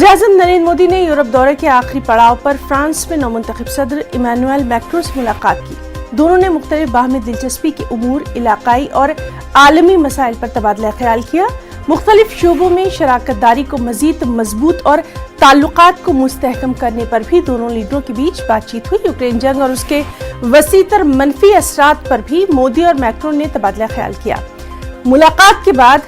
वज़ीर-ए-आज़म नरेंद्र मोदी ने यूरोप दौरे के आखिरी पड़ाव पर फ्रांस में नौमुंतखब सदर इमैनुअल मैक्रों से मुलाकात की। दोनों ने मुख्तलिफ बाहमी दिलचस्पी के उमूर, इलाकाई और आलमी मसाइल पर तबादला ख्याल किया। मुख्तलिफ शोबों में शराकत दारी को मजीद मजबूत और ताल्लुकात को मुस्तहकम करने पर भी दोनों लीडरों के बीच बातचीत हुई। यूक्रेन जंग और उसके वसीतर मनफी असरात पर भी मोदी और मैक्रों ने तबादला ख्याल किया। मुलाकात के बाद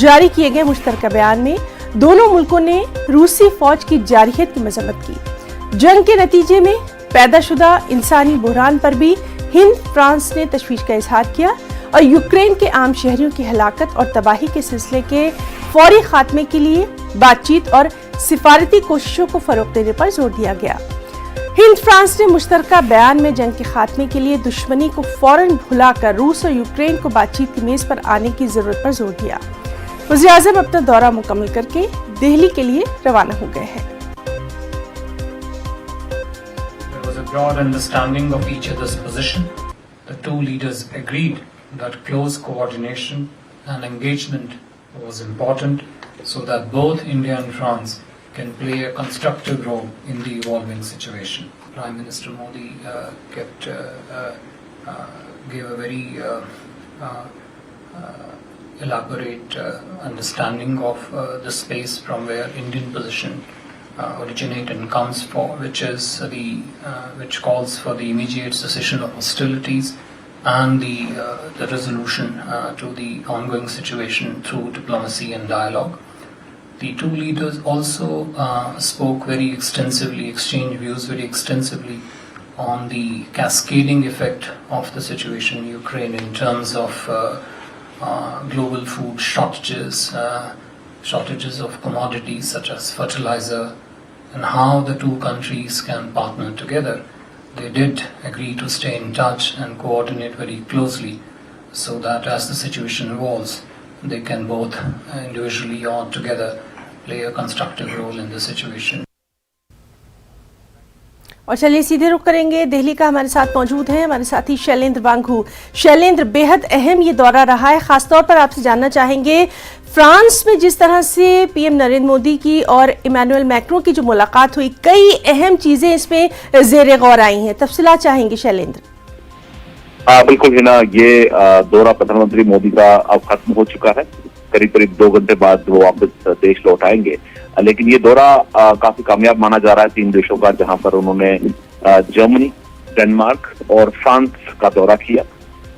जारी किए गए मुश्तरका बयान में दोनों मुल्कों ने रूसी फौज की जारहियत की मजम्मत की। जंग के नतीजे में पैदाशुदा इंसानी बुहरान पर भी हिंद फ्रांस ने तशवीश का इजहार किया और यूक्रेन के आम शहरियों की हलाकत और तबाही के सिलसिले के फौरी खात्मे के लिए बातचीत और सिफारती कोशिशों को फरोग देने पर जोर दिया गया। हिंद फ्रांस ने मुश्तरका बयान में जंग के खात्मे के लिए दुश्मनी को फौरन भुलाकर रूस और यूक्रेन को बातचीत की मेज पर आने की जरूरत पर जोर दिया। वज़ीर-ए-आज़म अपना दौरा मुकम्मल करके दिल्ली के लिए रवाना हो गए हैं। There was a broad understanding of each other's position. The two leaders agreed that close coordination and engagement was important so that both India and France can play a constructive role in the evolving situation. Prime Minister Modi gave a very elaborate understanding of the space from where Indian position originates and comes for, which calls for the immediate cessation of hostilities and the resolution to the ongoing situation through diplomacy and dialogue. The two leaders also spoke very extensively, exchanged views very extensively on the cascading effect of the situation in Ukraine in terms of global food shortages, shortages of commodities such as fertilizer, and how the two countries can partner together. They did agree to stay in touch and coordinate very closely so that as the situation evolves, they can both individually or together play a constructive role in the situation. और चलिए सीधे रुख करेंगे दिल्ली का। हमारे साथ मौजूद हैं हमारे साथी शैलेंद्र वांगू। शैलेंद्र, बेहद अहम ये दौरा रहा है, खासतौर पर आपसे जानना चाहेंगे फ्रांस में जिस तरह से पीएम नरेंद्र मोदी की और इमैनुअल मैक्रों की जो मुलाकात हुई, कई अहम चीजें इसमें ज़ेरे गौर आई हैं, तफसीलात चाहेंगे शैलेंद्र। बिल्कुल हिना, ये दौरा प्रधानमंत्री मोदी का अब खत्म हो चुका है। करीब 2 घंटे बाद वो वापस देश लौट आएंगे, लेकिन ये दौरा काफी कामयाब माना जा रहा है 3 देशों का, जहां पर उन्होंने जर्मनी, डेनमार्क और फ्रांस का दौरा किया।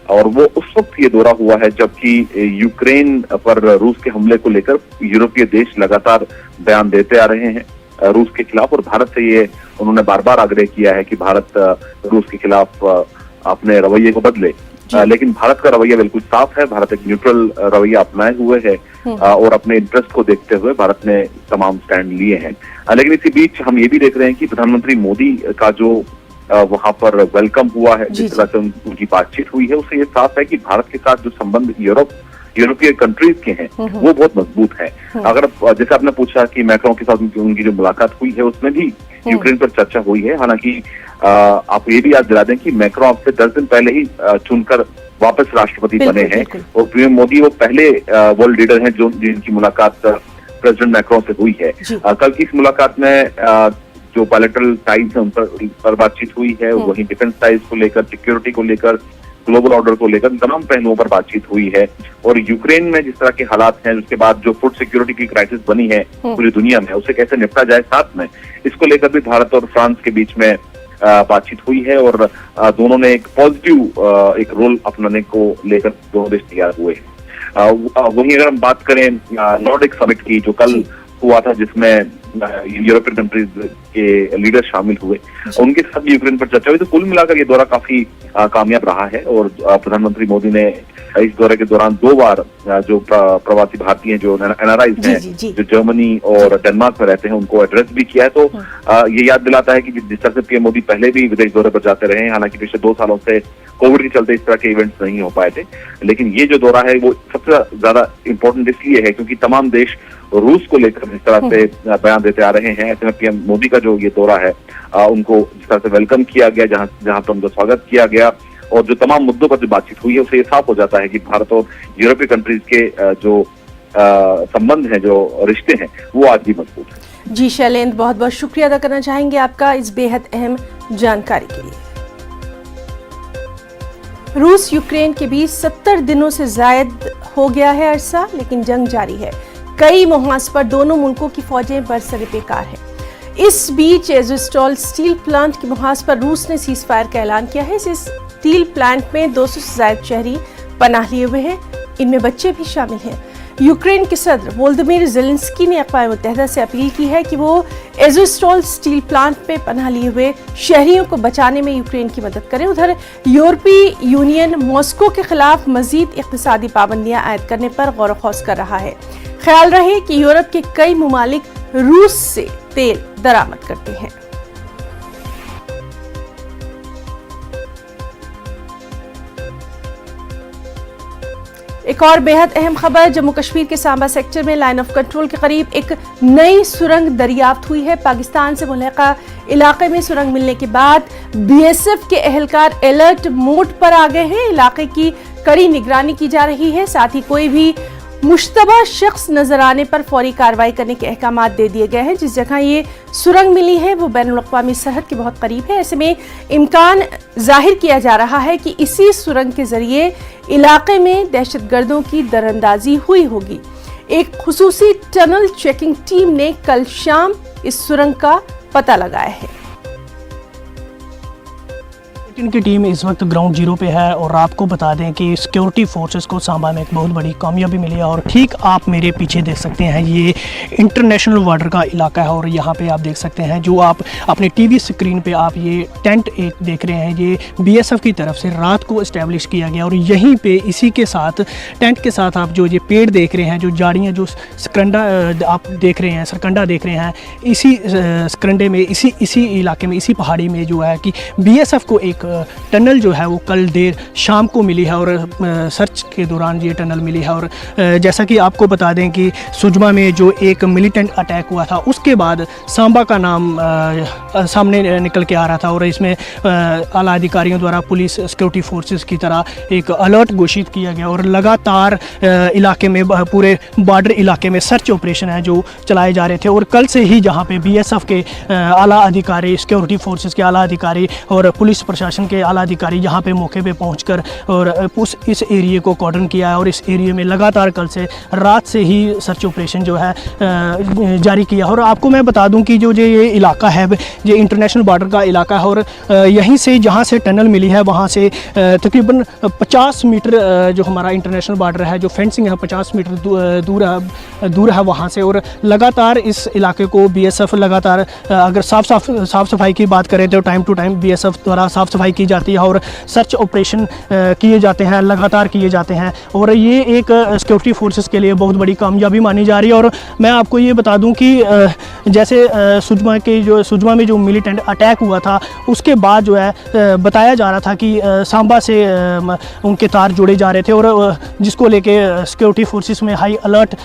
और वो उस वक्त ये दौरा हुआ है जबकि यूक्रेन पर रूस के हमले को लेकर यूरोपीय देश लगातार बयान देते आ रहे हैं रूस के खिलाफ, और भारत से ये उन्होंने बार बार आग्रह किया है कि भारत रूस के खिलाफ अपने रवैये को बदले। लेकिन भारत का रवैया बिल्कुल साफ है। भारत एक न्यूट्रल रवैया अपनाए हुए है और अपने इंटरेस्ट को देखते हुए भारत ने तमाम स्टैंड लिए हैं। लेकिन इसी बीच हम ये भी देख रहे हैं कि प्रधानमंत्री मोदी का जो वहां पर वेलकम हुआ है, जिस तरह से उनकी बातचीत हुई है, उससे ये साफ है कि भारत के साथ जो संबंध यूरोपीय कंट्रीज के हैं वो बहुत मजबूत है। अगर जैसे आपने पूछा कि मैक्रों के साथ उनकी जो मुलाकात हुई है उसमें भी यूक्रेन पर चर्चा हुई है। हालांकि आप ये भी याद दिला दें कि मैक्रो आपसे 10 दिन पहले ही चुनकर वापस राष्ट्रपति बने हैं और पीएम मोदी वो पहले वर्ल्ड लीडर हैं जिनकी मुलाकात प्रेसिडेंट मैक्रो से हुई है। कल की इस मुलाकात में जो बायलैटरल टाइज है उन पर बातचीत हुई है, वहीं डिफेंस टाइज को लेकर, सिक्योरिटी को लेकर, ग्लोबल ऑर्डर को लेकर तमाम पहलुओं पर बातचीत हुई है। और यूक्रेन में जिस तरह के हालात हैं, उसके बाद जो फूड सिक्योरिटी की क्राइसिस बनी है पूरी दुनिया में, उसे कैसे निपटा जाए साथ में, इसको लेकर भी भारत और फ्रांस के बीच में बातचीत हुई है। और दोनों ने एक पॉजिटिव एक रोल अपनाने को लेकर दोनों देश तैयार हुए हैं। वहीं अगर हम बात करें नॉर्डिक समिट की जो कल हुआ था, जिसमें यूरोपियन कंट्रीज के लीडर शामिल हुए, उनके साथ यूक्रेन पर चर्चा हुई, तो कुल मिलाकर ये दौरा काफी कामयाब रहा है। और प्रधानमंत्री मोदी ने इस दौरे के दौरान 2 बार जो प्रवासी भारतीय जो एनआरआईज हैं, जो जर्मनी और डेनमार्क में रहते हैं, उनको एड्रेस भी किया है। तो ये याद दिलाता है कि जिस तरह से पीएम मोदी पहले भी विदेश दौरे पर जाते रहे हैं, हालांकि पिछले 2 सालों से कोविड के चलते इस तरह के इवेंट्स नहीं हो पाए थे, लेकिन ये जो दौरा है वो सबसे ज्यादा इम्पोर्टेंट इसलिए है क्योंकि तमाम देश रूस को लेकर जिस तरह से बयान देते आ रहे हैं, ऐसे में पीएम मोदी का जो ये दौरा है उनको जिस तरह से वेलकम किया गया, जहां पर उनका स्वागत किया गया और जो तमाम मुद्दों पर जो बातचीत हुई है, उससे ये साफ हो जाता है कि भारत और यूरोपीय कंट्रीज के जो संबंध हैं, जो रिश्ते हैं, वो आज भी मजबूत है। जी शैलेंद्र, बहुत बहुत शुक्रिया अदा करना चाहेंगे आपका इस बेहद अहम जानकारी के लिए। रूस यूक्रेन के बीच 70 दिनों से ज्यादा हो गया है अरसा, लेकिन जंग जारी है। कई मुहाज पर दोनों मुल्कों की फौजें बरसरे बेकार है। इस बीच एज़ोस्टॉल स्टील प्लांट के मुहाज पर रूस ने सीज फायर का ऐलान किया है। इस स्टील प्लांट में 200 से ज्यादा शहरी पनाह लिए हुए हैं, इनमें बच्चे भी शामिल हैं। यूक्रेन के सदर वोलोदिमीर ज़ेलेंस्की ने अक़वाम मुत्तहिदा से अपील की है कि वो एज़ोस्टॉल स्टील प्लांट में पनाह लिए हुए शहरियों को बचाने में यूक्रेन की मदद करें। उधर यूरोपीय यूनियन मॉस्को के खिलाफ मजीद इक़्तिसादी पाबंदियां आयद करने पर गौर ख़ौस कर रहा है। ख्याल रहे कि यूरोप के कई ममालिक रूस से तेल दरामद करते हैं। एक और बेहद अहम खबर, जम्मू कश्मीर के सांबा सेक्टर में लाइन ऑफ कंट्रोल के करीब एक नई सुरंग दरियाफ्त हुई है। पाकिस्तान से मुल्हिका इलाके में सुरंग मिलने के बाद बीएसएफ के एहलकार अलर्ट मोड पर आ गए हैं। इलाके की कड़ी निगरानी की जा रही है, साथ ही कोई भी मुश्तबा शख्स नजर आने पर फौरी कार्रवाई करने के अहकामात दे दिए गए हैं। जिस जगह ये सुरंग मिली है वो बैनुल-अक़वामी सरहद के बहुत करीब है। ऐसे में इम्कान जाहिर किया जा रहा है कि इसी सुरंग के जरिए इलाके में दहशतगर्दों की दरअंदाजी हुई होगी। एक खुसूसी टनल चेकिंग टीम ने कल शाम इस सुरंग का पता लगाया है। की टीम इस वक्त ग्राउंड जीरो पे है और आपको बता दें कि सिक्योरिटी फोर्सेस को सांबा में एक बहुत बड़ी कामयाबी मिली है। और ठीक आप मेरे पीछे देख सकते हैं, ये इंटरनेशनल बॉर्डर का इलाका है और यहाँ पे आप देख सकते हैं, जो आप अपने टीवी स्क्रीन पे आप ये टेंट एक देख रहे हैं, ये बीएसएफ की तरफ से रात को इस्टेब्लिश किया गया। और यहीं पे इसी के साथ टेंट के साथ आप जो ये पेड़ देख रहे हैं, जो झाड़ियाँ, जो सकंडा आप देख रहे हैं, सरकंडा देख रहे हैं, इसी सकंडे में, इसी इलाके में, इसी पहाड़ी में जो है कि बीएसएफ को एक टनल जो है वो कल देर शाम को मिली है और सर्च के दौरान ये टनल मिली है। और जैसा कि आपको बता दें कि सुजमा में जो एक मिलिटेंट अटैक हुआ था, उसके बाद सांबा का नाम सामने निकल के आ रहा था और इसमें आला अधिकारियों द्वारा पुलिस सिक्योरिटी फोर्सेस की तरह एक अलर्ट घोषित किया गया और लगातार इलाके में, पूरे बॉर्डर इलाके में सर्च ऑपरेशन है जो चलाए जा रहे थे। और कल से ही जहाँ पे बीएसएफ के आला अधिकारी, सिक्योरिटी फोर्सेस के आला अधिकारी और पुलिस प्रशासन के आला अधिकारी यहाँ पे मौके पे पहुंचकर और इस एरिया को कॉर्डन किया है और इस एरिया में लगातार कल से रात से ही सर्च ऑपरेशन जो है जारी किया। और आपको मैं बता दूं कि जो ये इलाका है, ये इंटरनेशनल बॉर्डर का इलाका है और यहीं से, जहाँ से टनल मिली है, वहाँ से तकरीबन 50 मीटर जो हमारा इंटरनेशनल बॉर्डर है, जो फेंसिंग है 50 मीटर दूर है वहाँ से। और लगातार इस इलाके को बीएसएफ लगातार, अगर साफ़ सफाई की बात करें तो टाइम टू टाइम बीएसएफ द्वारा साफ़ सफाई की जाती है और सर्च ऑपरेशन किए जाते हैं, लगातार किए जाते हैं। और ये एक सिक्योरिटी फोर्सेस के लिए बहुत बड़ी कामयाबी मानी जा रही है। और मैं आपको ये बता दूं कि जैसे सुजमा में जो मिलिटेंट अटैक हुआ था, उसके बाद जो है बताया जा रहा था कि सांबा से उनके तार जोड़े जा रहे थे और जिसको लेके सिक्योरिटी फोर्सेस में हाई अलर्ट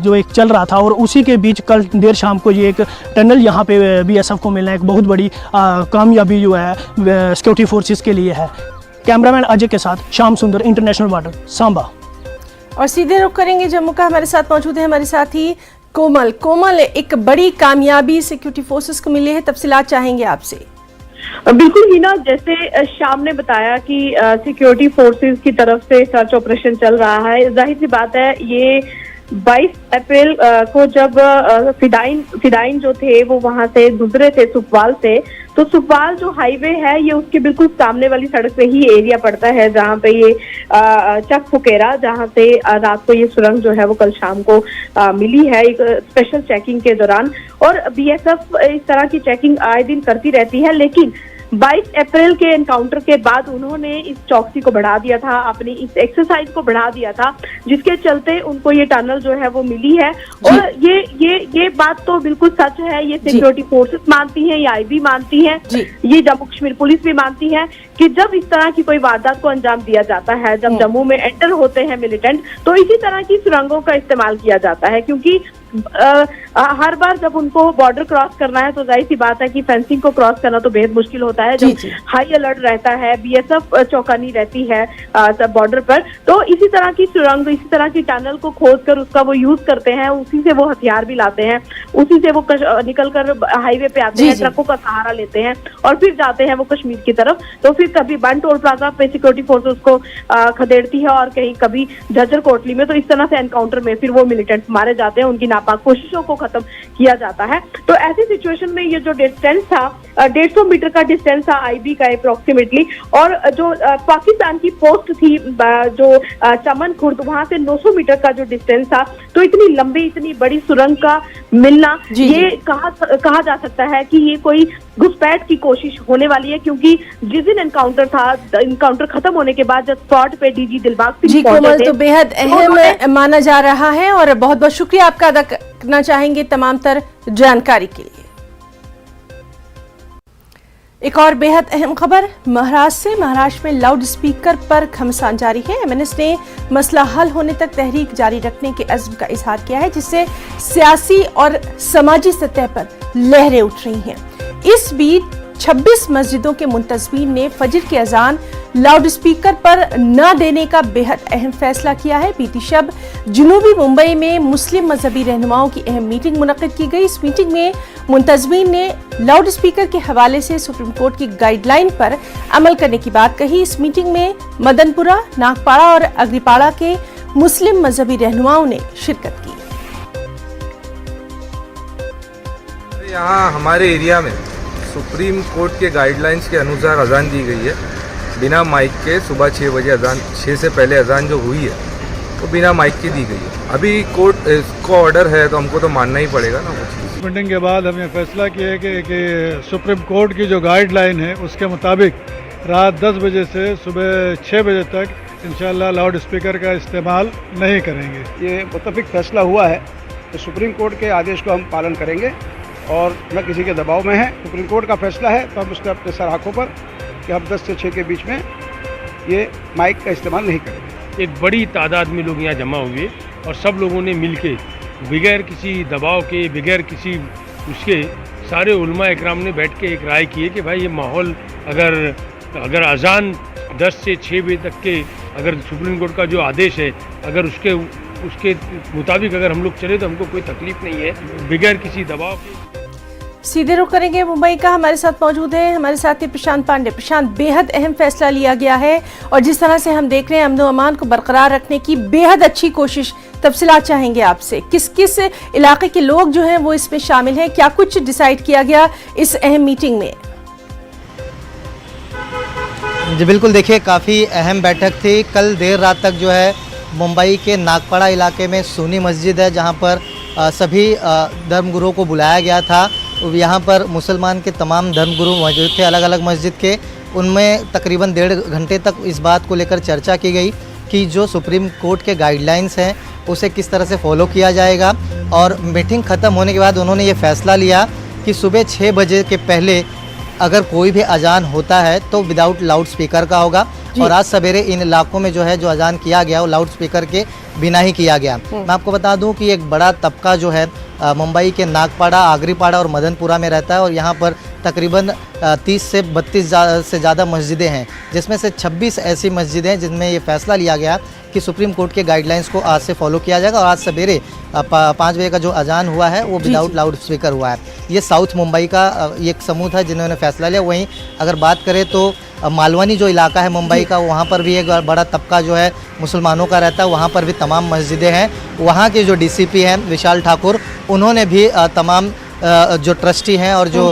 जो एक चल रहा था। और उसी के बीच कल देर शाम को ये एक टनल यहाँ पे बीएसएफ को मिलना एक बहुत बड़ी कामयाबी जो है सिक्योरिटी फोर्सेस के लिए है। कैमरामैन अजय के साथ श्याम सुंदर, इंटरनेशनल बॉर्डर, सांबा। और सीधे रुख करेंगे जम्मू का। हमारे साथ मौजूद है हमारे साथी कोमल। एक बड़ी कामयाबी सिक्योरिटी फोर्सेस को मिली है, तफसीलात चाहेंगे आपसे। बिल्कुल ही ना, जैसे शाम ने बताया कि सिक्योरिटी फोर्सेस की तरफ से सर्च ऑपरेशन चल रहा है। जाहिर सी बात है, ये 22 अप्रैल को जब फिदाइन जो थे वो वहां से गुजरे थे सुखवाल से, तो सुखवाल जो हाईवे है ये उसके बिल्कुल सामने वाली सड़क पे ही एरिया पड़ता है जहाँ पे ये चक फुकेरा, जहाँ से रात को ये सुरंग जो है वो कल शाम को मिली है एक स्पेशल चेकिंग के दौरान। और बीएसएफ इस तरह की चेकिंग आए दिन करती रहती है, लेकिन 22 अप्रैल के एनकाउंटर के बाद उन्होंने इस चौकसी को बढ़ा दिया था, अपनी इस एक्सरसाइज को बढ़ा दिया था, जिसके चलते उनको ये टनल जो है वो मिली है। और ये बात तो बिल्कुल सच है, ये सिक्योरिटी फोर्सेस मानती हैं, ये आईबी मानती है, ये जम्मू कश्मीर पुलिस भी मानती है कि जब इस तरह की कोई वारदात को अंजाम दिया जाता है, जब जम्मू में एंटर होते हैं मिलिटेंट, तो इसी तरह की सुरंगों का इस्तेमाल किया जाता है, क्योंकि हर बार जब उनको बॉर्डर क्रॉस करना है तो जाहिर सी बात है कि फेंसिंग को क्रॉस करना तो बेहद मुश्किल होता है। जी, जब जी। हाई अलर्ट रहता है, बीएसएफ चौकन्नी रहती है बॉर्डर पर, तो इसी तरह की सुरंग, इसी तरह की टनल को खोद कर उसका वो यूज करते हैं, उसी से वो हथियार भी लाते हैं, उसी से वो निकल कर हाईवे पे आते जी, हैं, जी। ट्रकों का सहारा लेते हैं और फिर जाते हैं वो कश्मीर की तरफ। तो फिर कभी बन टोल प्लाजा पे सिक्योरिटी फोर्स उसको खदेड़ती है और कहीं कभी झज्जर कोटली में, तो इस तरह से एनकाउंटर में फिर वो मिलिटेंट्स मारे जाते हैं, उनकी नापाक कोशिशों को खत्म किया जाता है। तो ऐसी सिचुएशन में ये जो डिस्टेंस था 150 मीटर का डिस्टेंस था आईबी का अप्रोक्सीमेटली, और जो पाकिस्तान की पोस्ट थी जो चमन खुर्द, वहां से 900 मीटर का जो डिस्टेंस था, तो इतनी लंबी इतनी बड़ी सुरंग का मिलना, जी, ये कहा जा सकता है कि ये कोई घुसपैठ की कोशिश होने वाली है, क्योंकि जिस दिन एनकाउंटर था, एनकाउंटर खत्म होने के बाद जब स्पॉट पे डीजी दिलबाग जी सिंह पहुंचे कोमल, थे, तो बेहद उन्होंने- अहम माना जा रहा है और बहुत बहुत शुक्रिया आपका अदा करना चाहेंगे तमाम तर जानकारी के लिए। एक और बेहद अहम खबर महाराष्ट्र से। महाराष्ट्र में लाउड स्पीकर पर घमासान जारी है। एमएनएस ने मसला हल होने तक तहरीक जारी रखने के अज़्म का इजहार किया है, जिससे सियासी और समाजी सतह पर लहरें उठ रही हैं। इस बीच 26 मस्जिदों के मुंतज़मीन ने फजर की अजान लाउड स्पीकर पर न देने का बेहद अहम फैसला किया है। बीती शब जनूबी मुंबई में मुस्लिम मजहबी रहनुमाओं की अहम मीटिंग मुनक्किद की गई। इस मीटिंग में मुंतज़मीन ने लाउड स्पीकर के हवाले से सुप्रीम कोर्ट की गाइडलाइन पर अमल करने की बात कही। इस मीटिंग में मदनपुरा, नागपाड़ा और अग्रीपाड़ा के मुस्लिम मजहबी रहनुमाओं ने शिरकत की। यहाँ हमारे एरिया में सुप्रीम कोर्ट के गाइडलाइंस के अनुसार अजान दी गई है, बिना माइक के। सुबह 6 बजे अजान, 6 से पहले अजान जो हुई है वो बिना माइक की दी गई है। अभी कोर्ट को ऑर्डर है तो हमको तो मानना ही पड़ेगा ना वो चीज़। मीटिंग के बाद हमने फैसला किया है कि सुप्रीम कोर्ट की जो गाइडलाइन है उसके मुताबिक रात 10 बजे से सुबह 6 बजे तक इंशाल्लाह लाउड स्पीकर का इस्तेमाल नहीं करेंगे। ये मुतफिक फैसला हुआ है तो सुप्रीम कोर्ट के आदेश को हम पालन करेंगे और न किसी के दबाव में है। सुप्रीम कोर्ट का फैसला है तो हम उसके अपने सर आँखों पर कि हम 10 से 6 के बीच में ये माइक का इस्तेमाल नहीं करेंगे। एक बड़ी तादाद में लोग यहाँ जमा हुए और सब लोगों ने मिलके बगैर किसी दबाव के, बगैर किसी उसके, सारे उलमा इकराम ने बैठ के एक राय की है कि भाई ये माहौल अगर अजान 10 से 6 बजे तक के अगर सुप्रीम कोर्ट का जो आदेश है अगर उसके मुताबिक अगर हम लोग चले तो हमको कोई तकलीफ नहीं है, बगैर किसी दबाव के। सीधे रुख करेंगे मुंबई का। हमारे साथ मौजूद है हमारे साथी प्रशांत पांडे। प्रशांत, बेहद अहम फैसला लिया गया है और जिस तरह से हम देख रहे हैं अमन व अमान को बरकरार रखने की बेहद अच्छी कोशिश, तफसीलात चाहेंगे आपसे। किस किस इलाके के लोग जो हैं वो इसमें शामिल हैं, क्या कुछ डिसाइड किया गया इस अहम मीटिंग में? जी बिल्कुल, देखिए काफ़ी अहम बैठक थी। कल देर रात तक जो है मुंबई के नागपाड़ा इलाके में सुन्नी मस्जिद है जहां पर सभी धर्मगुरुओं को बुलाया गया था। यहाँ पर मुसलमान के तमाम धर्मगुरु मौजूद थे अलग अलग मस्जिद के। उनमें तकरीबन 1.5 घंटे तक इस बात को लेकर चर्चा की गई कि जो सुप्रीम कोर्ट के गाइडलाइंस हैं उसे किस तरह से फॉलो किया जाएगा। और मीटिंग ख़त्म होने के बाद उन्होंने ये फ़ैसला लिया कि सुबह 6 बजे के पहले अगर कोई भी अजान होता है तो विदाउट लाउड स्पीकर का होगा। और आज सवेरे इन इलाकों में जो है जो अजान किया गया वो लाउड स्पीकर के बिना ही किया गया। मैं आपको बता दूं कि एक बड़ा तबका जो है मुंबई के नागपाड़ा, आगरीपाड़ा और मदनपुरा में रहता है और यहाँ पर तकरीबन 30 से 32 से ज़्यादा मस्जिदें हैं, जिसमें से 26 ऐसी मस्जिदें हैं जिनमें ये फैसला लिया गया कि सुप्रीम कोर्ट के गाइडलाइंस को आज से फॉलो किया जाएगा। और आज सवेरे 5 बजे का जो अजान हुआ है वो विदाउट लाउड स्पीकर हुआ है। ये साउथ मुंबई का एक समूह था जिन्होंने फैसला लिया। वहीं अगर बात करें तो मालवनी जो इलाका है मुंबई का, वहाँ पर भी एक बड़ा तबका जो है मुसलमानों का रहता है, वहाँ पर भी तमाम मस्जिदें हैं। वहाँ के जो डीसीपी हैं विशाल ठाकुर, उन्होंने भी तमाम जो ट्रस्टी हैं और जो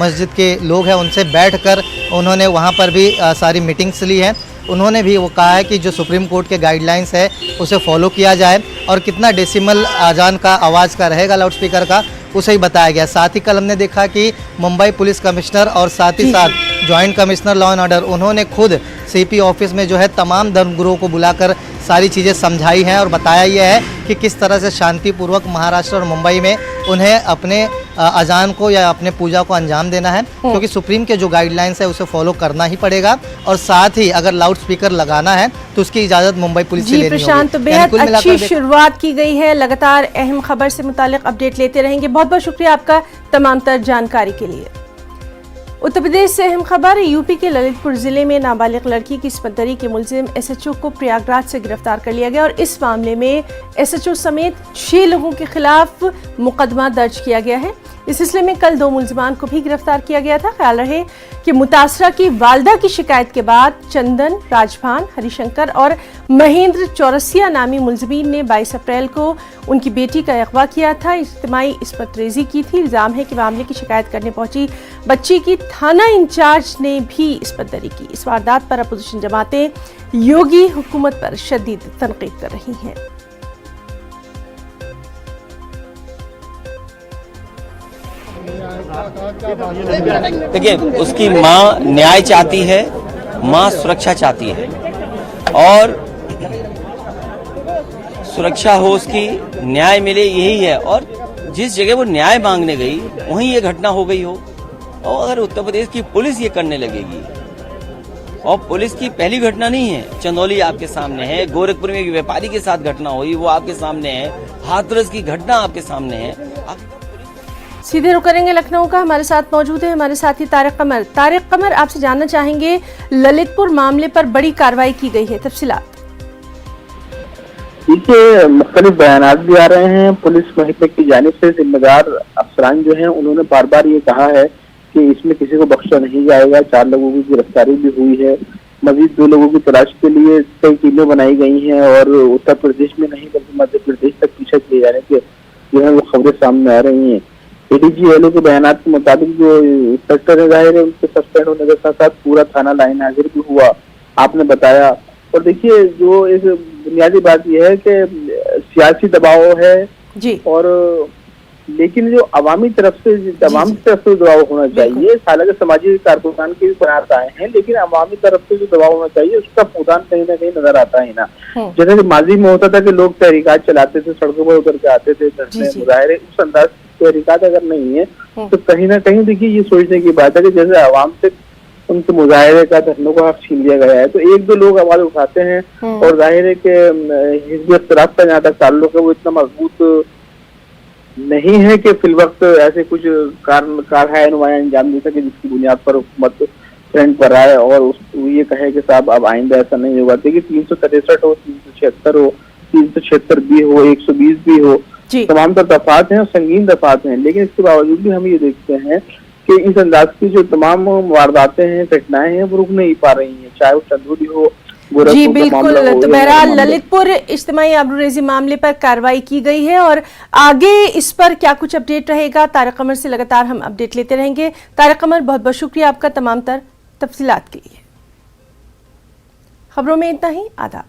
मस्जिद के लोग हैं उनसे बैठकर उन्होंने वहाँ पर भी सारी मीटिंग्स ली हैं। उन्होंने भी वो कहा है कि जो सुप्रीम कोर्ट के गाइडलाइंस है उसे फॉलो किया जाए और कितना डेसिमल अजान का आवाज़ का रहेगा लाउड स्पीकर का उसे ही बताया गया। साथ ही कल हमने देखा कि मुंबई पुलिस कमिश्नर और साथ ही साथ joint commissioner law and order, उन्होंने खुद सीपी ऑफिस में जो है तमाम धर्मगुरुओं को बुलाकर सारी चीज़ें समझाई हैं और बताया यह है कि किस तरह से शांतिपूर्वक महाराष्ट्र और मुंबई में उन्हें अपने अजान को या अपने पूजा को अंजाम देना है, क्योंकि सुप्रीम के जो गाइडलाइंस है उसे फॉलो करना ही पड़ेगा। और साथ ही अगर लाउड स्पीकर लगाना है तो उसकी इजाज़त मुंबई पुलिस से लेनी होगी। प्रशांत, तो बेहद अच्छी शुरुआत की गई है। लगातार अहम खबर से मुतालिक अपडेट लेते रहेंगे। बहुत बहुत शुक्रिया आपका तमाम तर जानकारी के लिए। उत्तर प्रदेश से अहम खबर, यूपी के ललितपुर जिले में नाबालिग लड़की की इस्मतदरी के मुलजिम एसएचओ को प्रयागराज से गिरफ्तार कर लिया गया और इस मामले में एसएचओ समेत 6 लोगों के खिलाफ मुकदमा दर्ज किया गया है। इस सिलसिले में कल 2 मुलजिमान को भी गिरफ्तार किया गया था। ख्याल रहे कि मुतासरा की वालदा की शिकायत के बाद चंदन, राजभान, हरिशंकर और महेंद्र चौरसिया नामी मुलजिमीन ने 22 अप्रैल को उनकी बेटी का अगवा किया था, इज्तिमाई इस्मतरेजी की थी। इल्जाम है कि मामले की शिकायत करने पहुंची बच्ची की थाना इंचार्ज ने भी इस्मतदरी की। इस वारदात पर अपोजिशन जमातें योगी हुकूमत पर शदीद तनकीद कर रही हैं। देखिए, उसकी माँ न्याय चाहती है, माँ सुरक्षा चाहती है और सुरक्षा हो, उसकी न्याय मिले, यही है। और जिस जगह वो न्याय मांगने गई वहीं ये घटना हो गई हो, और अगर उत्तर प्रदेश की पुलिस ये करने लगेगी, और पुलिस की पहली घटना नहीं है, चंदौली आपके सामने है, गोरखपुर में एक व्यापारी के साथ घटना हुई वो आपके सामने है, हाथरस की घटना आपके सामने है। सीधे रुख करेंगे लखनऊ का, हमारे साथ मौजूद है हमारे साथी तारिक कमर। तारिक कमर, आपसे जानना चाहेंगे, ललितपुर मामले पर बड़ी कार्रवाई की गई है, तफसीलात। देखिए, मुख्तलिफ बयानात भी आ रहे हैं। पुलिस महकमे की जानिब से जिम्मेदार अफसरान जो हैं उन्होंने बार बार ये कहा है कि इसमें किसी को बख्शा नहीं जाएगा। 4 लोगों की गिरफ्तारी भी हुई है, मजीद 2 लोगों की तलाश के लिए कई टीमें बनाई गई हैं और उत्तर प्रदेश में नहीं बल्कि मध्य प्रदेश तक पीछा किए जाने के जो है वो खबरें सामने आ रही हैं। एडीजी एलओ के बयानात के मुताबिक जो इंस्पेक्टर है, जाहिर है उनके सस्पेंड होने के साथ साथ पूरा थाना लाइन हाजिर भी हुआ, आपने बताया। और देखिए, जो एक बुनियादी बात यह है कि सियासी दबाव है जी, और लेकिन जो अवामी तरफ से तमाम तरफ से दबाव होना चाहिए। हालांकि समाजी कारकुनान के भी बयान आए हैं, लेकिन अवामी तरफ से जो दबाव होना चाहिए उसका फूदान कहीं ना कहीं नजर आता है ना। जैसे कि माजी में होता था कि लोग तहरीकात चलाते थे, सड़कों पर उतर के आते थे, धरने मुजाहरे, उस अंदाज तहरीकात अगर नहीं है तो कहीं ना कहीं देखिए ये सोचने की बात है कि जैसे आवाम से उनके मुजाहरे का, धरनों का हक छीन लिया गया है, तो 1-2 लोग आवाज उठाते हैं और जाहिर है कि हिज़्ब इख्तिलाफ का जहाँ तक ताल्लुक है वो इतना मजबूत नहीं है कि फिल वक्त ऐसे कुछ कारहाय नुमाया अंजाम दे सके जिसकी बुनियाद पर हुकूमत फ्रंट पर आए और ये कहे कि साहब अब आइंदा ऐसा नहीं होगा। देखिए, 363 हो, 376 हो, 376 भी हो, 120 भी हो, तमाम तर दफात हैं और संगीन दफात हैं, लेकिन इसके बावजूद भी हम ये देखते हैं कि इस अंदाज की जो तमाम वारदातें हैं, घटनाएं हैं, वो रुक नहीं पा रही हैं, चाहे वो चंदौली हो, जी बिल्कुल। तो बहरहाल ललितपुर इज्तिमाई आबरूरेजी मामले पर कार्रवाई की गई है और आगे इस पर क्या कुछ अपडेट रहेगा, तारिक कमर से लगातार हम अपडेट लेते रहेंगे। तारिक कमर, बहुत बहुत शुक्रिया आपका तमाम तर तफसीलात के लिए। खबरों में इतना ही, आदाब।